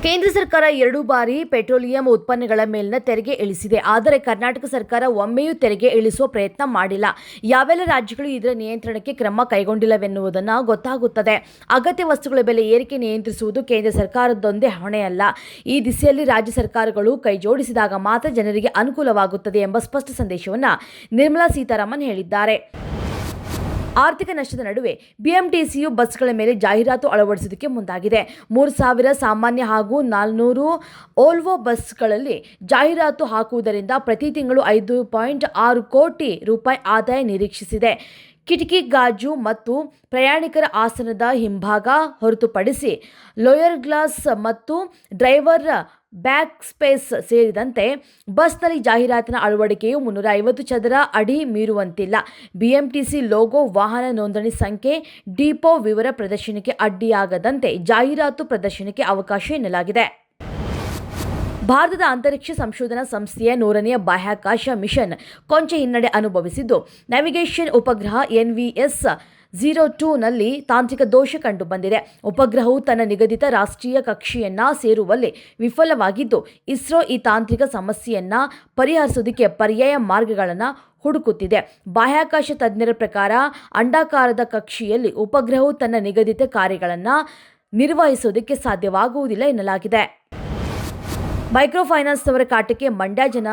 ಕೇಂದ್ರ ಸರ್ಕಾರ 2 ಬಾರಿ ಪೆಟ್ರೋಲಿಯಂ ಉತ್ಪನ್ನಗಳ ಮೇಲಿನ ತೆರಿಗೆ ಇಳಿಸಿದೆ. ಆದರೆ ಕರ್ನಾಟಕ ಸರ್ಕಾರ ಒಮ್ಮೆಯೂ ತೆರಿಗೆ ಇಳಿಸುವ ಪ್ರಯತ್ನ ಮಾಡಿಲ್ಲ. ಯಾವೆಲ್ಲ ರಾಜ್ಯಗಳು ಇದರ ನಿಯಂತ್ರಣಕ್ಕೆ ಕ್ರಮ ಕೈಗೊಂಡಿಲ್ಲವೆನ್ನುವುದನ್ನು ಗೊತ್ತಾಗುತ್ತದೆ. ಅಗತ್ಯ ವಸ್ತುಗಳ ಬೆಲೆ ಏರಿಕೆ ನಿಯಂತ್ರಿಸುವುದು ಕೇಂದ್ರ ಸರ್ಕಾರದೊಂದೇ ಹೊಣೆಯಲ್ಲ. ಈ ದಿಸೆಯಲ್ಲಿ ರಾಜ್ಯ ಸರ್ಕಾರಗಳು ಕೈಜೋಡಿಸಿದಾಗ ಮಾತ್ರ ಜನರಿಗೆ ಅನುಕೂಲವಾಗುತ್ತದೆ ಎಂಬ ಸ್ಪಷ್ಟ ಸಂದೇಶವನ್ನು ನಿರ್ಮಲಾ ಸೀತಾರಾಮನ್ ಹೇಳಿದ್ದಾರೆ. ಆರ್ಥಿಕ ನಷ್ಟದ ನಡುವೆ ಬಿಎಂಟಿಸಿಯು ಬಸ್ಗಳ ಮೇಲೆ ಜಾಹೀರಾತು ಅಳವಡಿಸುವುದಕ್ಕೆ ಮುಂದಾಗಿದೆ. 3,000 ಸಾಮಾನ್ಯ ಹಾಗೂ 400 ವೋಲ್ವೋ ಬಸ್ಗಳಲ್ಲಿ ಜಾಹೀರಾತು ಹಾಕುವುದರಿಂದ ಪ್ರತಿ ತಿಂಗಳು 5.6 ಕೋಟಿ ರೂಪಾಯಿ ಆದಾಯ ನಿರೀಕ್ಷಿಸಿದೆ. ಕಿಟಕಿ ಗಾಜು ಮತ್ತು ಪ್ರಯಾಣಿಕರ ಆಸನದ ಹಿಂಭಾಗ ಹೊರತುಪಡಿಸಿ ಲೋಯರ್ ಗ್ಲಾಸ್ ಮತ್ತು ಡ್ರೈವರ್ ಬ್ಯಾಕ್ ಸ್ಪೇಸ್ ಸೇರಿದಂತೆ ಬಸ್ನಲ್ಲಿ ಜಾಹೀರಾತಿನ ಅಳವಡಿಕೆಯು 350 ಚದರ ಅಡಿ ಮೀರುವಂತಿಲ್ಲ. ಬಿಎಂಟಿಸಿ ಲೋಗೋ, ವಾಹನ ನೋಂದಣಿ ಸಂಖ್ಯೆ, ಡಿಪೋ ವಿವರ ಪ್ರದರ್ಶನಕ್ಕೆ ಅಡ್ಡಿಯಾಗದಂತೆ ಜಾಹೀರಾತು ಪ್ರದರ್ಶನಕ್ಕೆ ಅವಕಾಶ ಎನ್ನಲಾಗಿದೆ. ಭಾರತದ ಅಂತರಿಕ್ಷ ಸಂಶೋಧನಾ ಸಂಸ್ಥೆಯ 100ನೇ ಬಾಹ್ಯಾಕಾಶ ಮಿಷನ್ ಕೊಂಚ ಹಿನ್ನಡೆ ಅನುಭವಿಸಿದ್ದು, ನ್ಯಾವಿಗೇಷನ್ ಉಪಗ್ರಹ NVS-02ನಲ್ಲಿ ತಾಂತ್ರಿಕ ದೋಷ ಕಂಡುಬಂದಿದೆ. ಉಪಗ್ರಹವು ತನ್ನ ನಿಗದಿತ ರಾಷ್ಟ್ರೀಯ ಕಕ್ಷೆಯನ್ನು ಸೇರುವಲ್ಲಿ ವಿಫಲವಾಗಿದ್ದು, ಇಸ್ರೋ ಈ ತಾಂತ್ರಿಕ ಸಮಸ್ಯೆಯನ್ನು ಪರಿಹರಿಸುವುದಕ್ಕೆ ಪರ್ಯಾಯ ಮಾರ್ಗಗಳನ್ನು ಹುಡುಕುತ್ತಿದೆ. ಬಾಹ್ಯಾಕಾಶ ತಜ್ಞರ ಪ್ರಕಾರ ಅಂಡಾಕಾರದ ಕಕ್ಷೆಯಲ್ಲಿ ಉಪಗ್ರಹವು ತನ್ನ ನಿಗದಿತ ಕಾರ್ಯಗಳನ್ನು ನಿರ್ವಹಿಸುವುದಕ್ಕೆ ಸಾಧ್ಯವಾಗುವುದಿಲ್ಲ ಎನ್ನಲಾಗಿದೆ. ಮೈಕ್ರೋ ಫೈನಾನ್ಸ್ನವರ ಕಾಟಕ್ಕೆ ಮಂಡ್ಯ ಜನ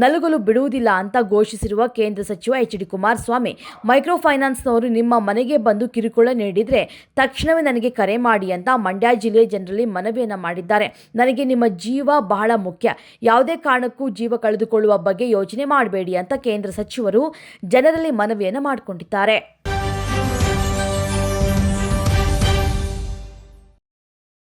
ನಲುಗಲು ಬಿಡುವುದಿಲ್ಲ ಅಂತ ಘೋಷಿಸಿರುವ ಕೇಂದ್ರ ಸಚಿವ HD ಕುಮಾರಸ್ವಾಮಿ, ಮೈಕ್ರೋ ಫೈನಾನ್ಸ್ನವರು ನಿಮ್ಮ ಮನೆಗೆ ಬಂದು ಕಿರುಕುಳ ನೀಡಿದರೆ ತಕ್ಷಣವೇ ನನಗೆ ಕರೆ ಮಾಡಿ ಅಂತ ಮಂಡ್ಯ ಜಿಲ್ಲೆಯ ಜನರಲ್ಲಿ ಮನವಿಯನ್ನು ಮಾಡಿದ್ದಾರೆ. ನನಗೆ ನಿಮ್ಮ ಜೀವ ಬಹಳ ಮುಖ್ಯ, ಯಾವುದೇ ಕಾರಣಕ್ಕೂ ಜೀವ ಕಳೆದುಕೊಳ್ಳುವ ಬಗ್ಗೆ ಯೋಚನೆ ಮಾಡಬೇಡಿ ಅಂತ ಕೇಂದ್ರ ಸಚಿವರು ಜನರಲ್ಲಿ ಮನವಿಯನ್ನು ಮಾಡಿಕೊಂಡಿದ್ದಾರೆ.